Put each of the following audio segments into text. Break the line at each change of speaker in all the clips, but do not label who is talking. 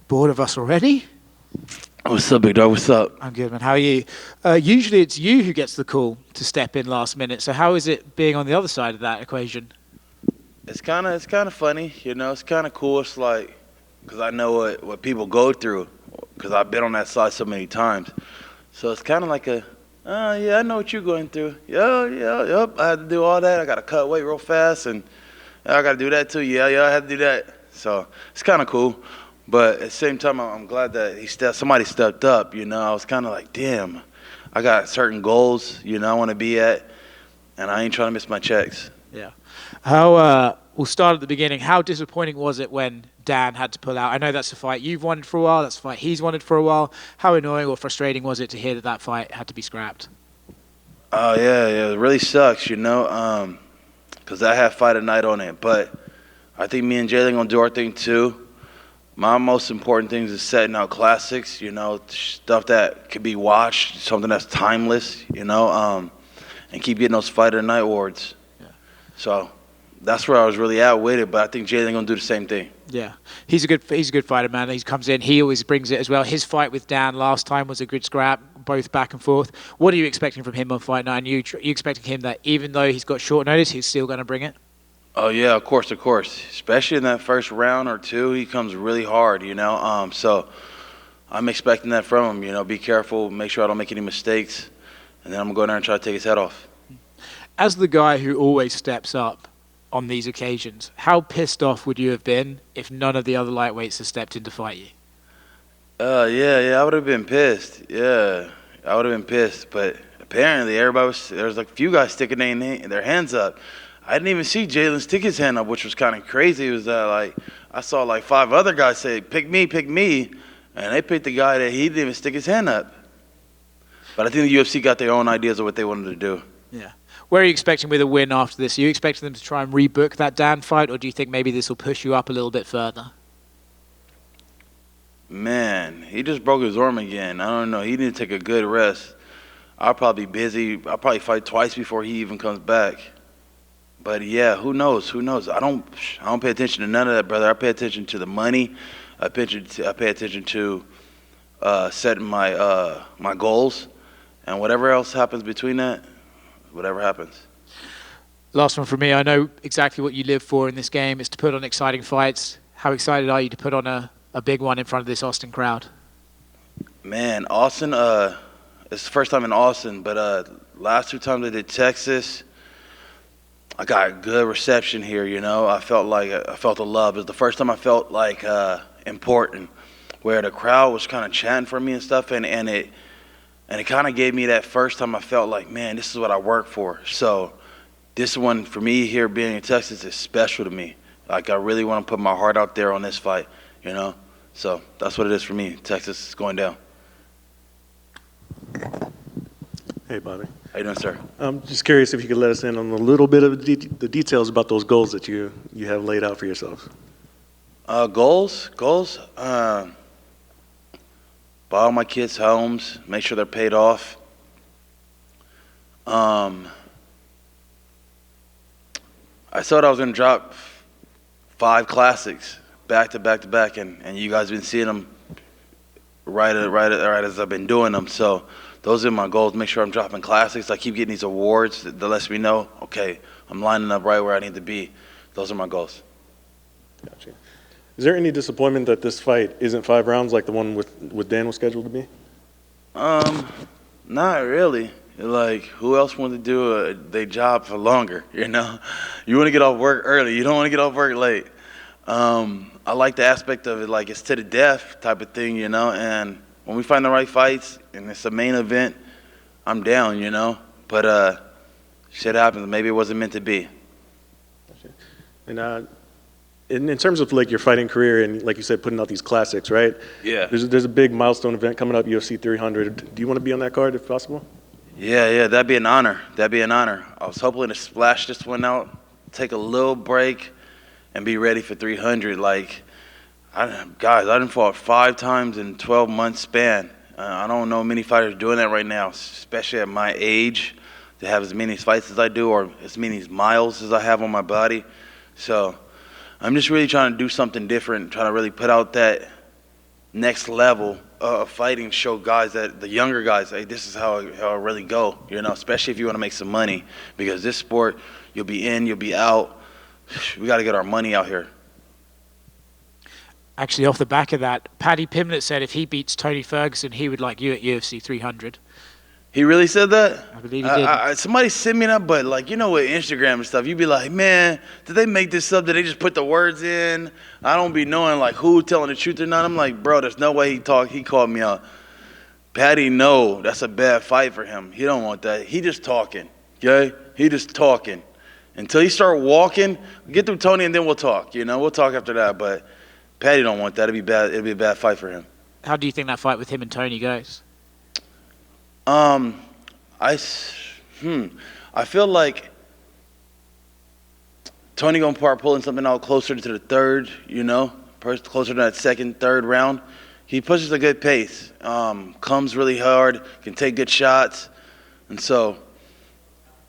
Bored of us already?
What's up, big dog? What's up?
I'm good, man. How are you? Usually it's you who gets the call to step in last minute. So how is it being on the other side of that equation?
It's kind of funny, you know. It's kind of cool. It's like, because I know what people go through, because I've been on that side so many times. So it's kind of like yeah, I know what you're going through. Yep. I had to do all that. I got to cut weight real fast, and I got to do that too. Yeah, I had to do that. So it's kind of cool. But at the same time, I'm glad that somebody stepped up, you know. I was kind of like, damn, I got certain goals, you know, I want to be at, and I ain't trying to miss my checks.
Yeah. We'll start at the beginning. How disappointing was it when Dan had to pull out? I know that's a fight you've wanted for a while. That's a fight he's wanted for a while. How annoying or frustrating was it to hear that fight had to be scrapped?
Oh, yeah, it really sucks, you know, because I have fight a night on it. But I think me and Jalen going to do our thing too. My most important thing is setting out classics, you know, stuff that could be watched, something that's timeless, you know, and keep getting those fight of the night awards.
Yeah.
So that's where I was really at with it, but I think Jalen gonna do the same thing.
Yeah, he's a good fighter, man. He comes in, he always brings it as well. His fight with Dan last time was a good scrap, both back and forth. What are you expecting from him on fight night? And you expecting him that even though he's got short notice, he's still going to bring it?
Oh yeah, of course. Especially in that first round or two, he comes really hard, you know. So I'm expecting that from him. You know, be careful, make sure I don't make any mistakes, and then I'm gonna go in there and try to take his head off.
As the guy who always steps up on these occasions, how pissed off would you have been if none of the other lightweights had stepped in to fight you?
Yeah, I would have been pissed. Yeah, I would have been pissed. But apparently, there was like a few guys sticking their hands up. I didn't even see Jalen stick his hand up, which was kind of crazy. It was like I saw like 5 other guys say, pick me, and they picked the guy that he didn't even stick his hand up. But I think the UFC got their own ideas of what they wanted to do.
Yeah. Where are you expecting with a win after this? Are you expecting them to try and rebook that Dan fight, or do you think maybe this will push you up a little bit further?
Man, he just broke his arm again. I don't know. He need to take a good rest. I'll probably be busy. I'll probably fight twice before he even comes back. But yeah, who knows? I don't pay attention to none of that, brother. I pay attention to the money. I pay attention to setting my goals, and whatever else happens between that, whatever happens.
Last one from me. I know exactly what you live for in this game is to put on exciting fights. How excited are you to put on a big one in front of this Austin crowd?
Man, Austin, it's the first time in Austin, but last 2 times I did Texas, I got a good reception here, you know. I felt the love. It was the first time I felt like important, where the crowd was kind of chanting for me and stuff, and it kind of gave me that first time I felt like, man, this is what I work for. So this one for me here being in Texas is special to me. Like I really want to put my heart out there on this fight, you know. So that's what it is for me. Texas is going down.
Hey, Bobby.
How you doing, sir?
I'm just curious if you could let us in on a little bit of the details about those goals that you have laid out for yourselves.
Goals. Buy all my kids' homes. Make sure they're paid off. I thought I was gonna drop 5 classics back to back, and you guys have been seeing them right as I've been doing them. So those are my goals. Make sure I'm dropping classics. I keep getting these awards that lets me know, okay, I'm lining up right where I need to be. Those are my goals.
Gotcha. Is there any disappointment that this fight isn't 5 rounds like the one with Dan was scheduled to be?
Not really. Like, who else wants to do their job for longer, you know? You want to get off work early. You don't want to get off work late. I like the aspect of it, like it's to the death type of thing, you know? And when we find the right fights and it's a main event, I'm down, you know? But shit happens. Maybe it wasn't meant to be.
Gotcha. And in terms of like your fighting career and like you said, putting out these classics, right?
Yeah.
There's a big milestone event coming up, UFC 300. Do you want to be on that card if possible?
Yeah, that'd be an honor. I was hoping to splash this one out, take a little break, and be ready for 300. Like, I done fought 5 times in 12 months span. I don't know many fighters doing that right now, especially at my age, to have as many fights as I do or as many miles as I have on my body. So I'm just really trying to do something different, trying to really put out that next level of fighting, show guys that the younger guys, hey, this is how it really go, you know, especially if you want to make some money, because this sport, you'll be in, you'll be out. We got to get our money out here.
Actually, off the back of that, Paddy Pimblett said if he beats Tony Ferguson, he would like you at UFC 300.
He really said that?
I believe he did.
Somebody sent me that, but like, you know, with Instagram and stuff, you'd be like, man, did they make this up? Did they just put the words in? I don't be knowing like who telling the truth or not. I'm like, bro, there's no way he called me out. Paddy, no, that's a bad fight for him. He don't want that. He just talking, okay? He just talking. Until he start walking, get through Tony and then we'll talk, you know? We'll talk after that, but Paddy don't want that. It'd be bad. It'd be a bad fight for him.
How do you think that fight with him and Tony goes?
I feel like Tony gonna start pulling something out closer to the third, you know, closer to that second, third round. He pushes a good pace, comes really hard, can take good shots, and so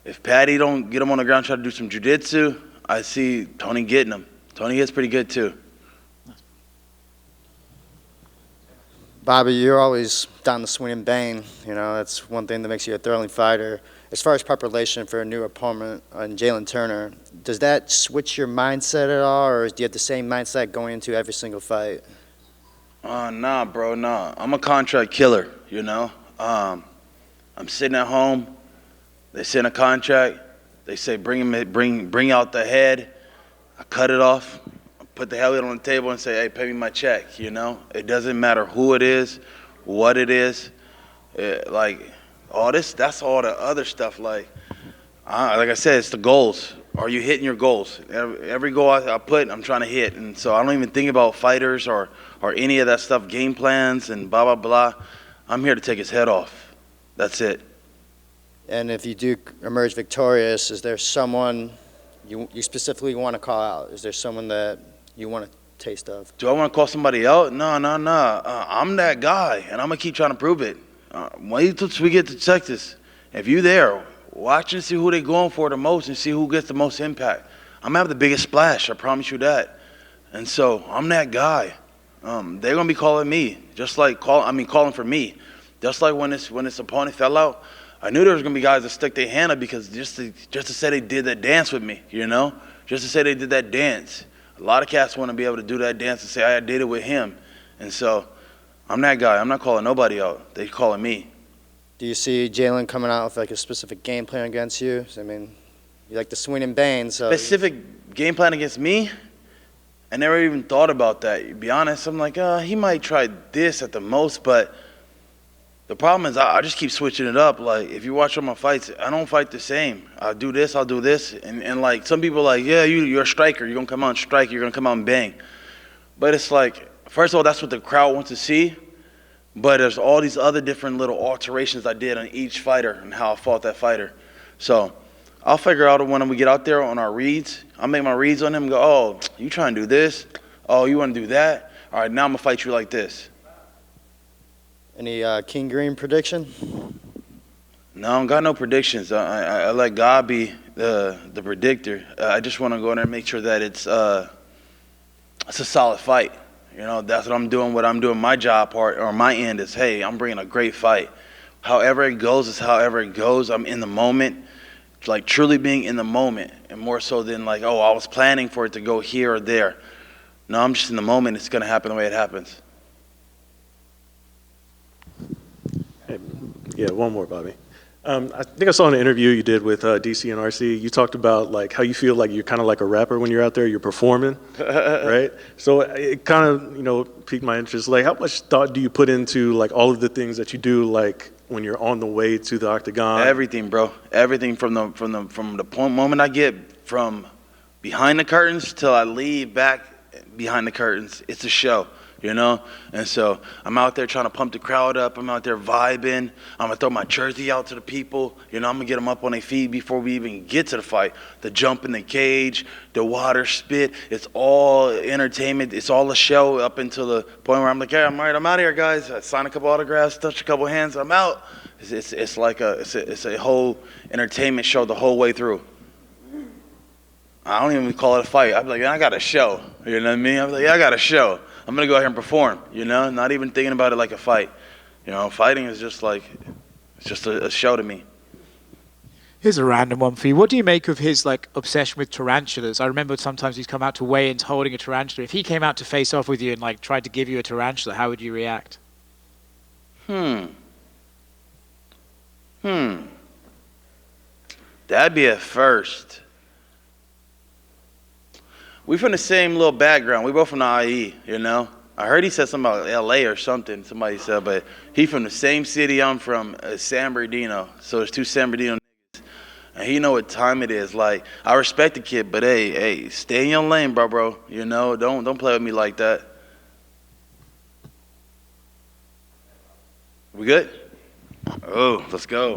if Paddy don't get him on the ground, try to do some jiu-jitsu, I see Tony getting him. Tony is pretty good too.
Bobby, you're always down the swing and bang. You know, that's one thing that makes you a thrilling fighter. As far as preparation for a new opponent on Jalen Turner, does that switch your mindset at all, or do you have the same mindset going into every single fight?
Nah, bro, nah. I'm a contract killer, you know. I'm sitting at home. They send a contract. They say bring out the head. I cut it off. Put the helmet on the table and say, hey, pay me my check, you know? It doesn't matter who it is, what it is. Like, all this, that's all the other stuff. Like I said, it's the goals. Are you hitting your goals? Every goal I put, I'm trying to hit. And so I don't even think about fighters or any of that stuff, game plans and blah, blah, blah. I'm here to take his head off. That's it.
And if you do emerge victorious, is there someone you specifically want to call out? Is there someone that you want a taste of?
Do I want to call somebody out? No. I'm that guy, and I'm going to keep trying to prove it. Wait till we get to Texas. If you there, watch and see who they going for the most and see who gets the most impact. I'm going to have the biggest splash, I promise you that. And so I'm that guy. They're going to be calling me, just like calling for me. Just like when this opponent fell out, I knew there was going to be guys that stick their hand up because just to say they did that dance with me, you know? Just to say they did that dance. A lot of cats want to be able to do that dance and say, I did it with him. And so I'm that guy. I'm not calling nobody out. They're calling me.
Do you see Jalen coming out with like a specific game plan against you? I mean, you like the swing and bang. So
specific game plan against me? I never even thought about that. To be honest, I'm like, he might try this at the most, but the problem is I just keep switching it up. Like, if you watch all my fights, I don't fight the same. I'll do this, and like, some people are like, yeah, you're a striker. You're going to come out and strike. You're going to come out and bang. But it's like, first of all, that's what the crowd wants to see. But there's all these other different little alterations I did on each fighter and how I fought that fighter. So I'll figure out when we get out there on our reads. I'll make my reads on him and go, oh, you trying to do this? Oh, you want to do that? All right, now I'm going to fight you like this.
Any King Green prediction?
No, I don't got no predictions. I let God be the predictor. I just want to go in there and make sure that it's a solid fight. You know, that's what I'm doing. What I'm doing, my job part or my end is, hey, I'm bringing a great fight. However it goes is however it goes. I'm in the moment, like truly being in the moment, and more so than like, oh, I was planning for it to go here or there. No, I'm just in the moment. It's going to happen the way it happens.
Yeah, one more, Bobby. I think I saw an interview you did with DC and RC. You talked about like how you feel like you're kind of like a rapper when you're out there, you're performing, right? So it kind of, piqued my interest. Like, how much thought do you put into like all of the things that you do, like when you're on the way to the octagon?
Everything, bro. Everything from the moment I get from behind the curtains till I leave back behind the curtains. It's a show. You know? And so I'm out there trying to pump the crowd up. I'm out there vibing. I'm going to throw my jersey out to the people. You know, I'm going to get them up on their feet before we even get to the fight. The jump in the cage, the water spit, it's all entertainment. It's all a show up until the point where I'm like, yeah, I'm all right, I'm out of here, guys. I sign a couple autographs, touch a couple hands, I'm out. It's like a whole entertainment show the whole way through. I don't even call it a fight. I'm like, I got a show. You know what I mean? I'm like, yeah, I got a show. I'm gonna go out here and perform. You know, not even thinking about it like a fight. You know, fighting is just like it's just a show to me.
Here's a random one for you. What do you make of his like obsession with tarantulas? I remember sometimes he's come out to weigh-ins holding a tarantula. If he came out to face off with you and like tried to give you a tarantula, how would you react?
That'd be a first. We from the same little background. We both from the IE, you know. I heard he said something about LA or something. Somebody said, but he from the same city I'm from, San Bernardino. So there's two San Bernardino niggas. And he know what time it is. Like, I respect the kid, but hey, stay in your lane, bro. You know, don't play with me like that. We good? Oh, let's go.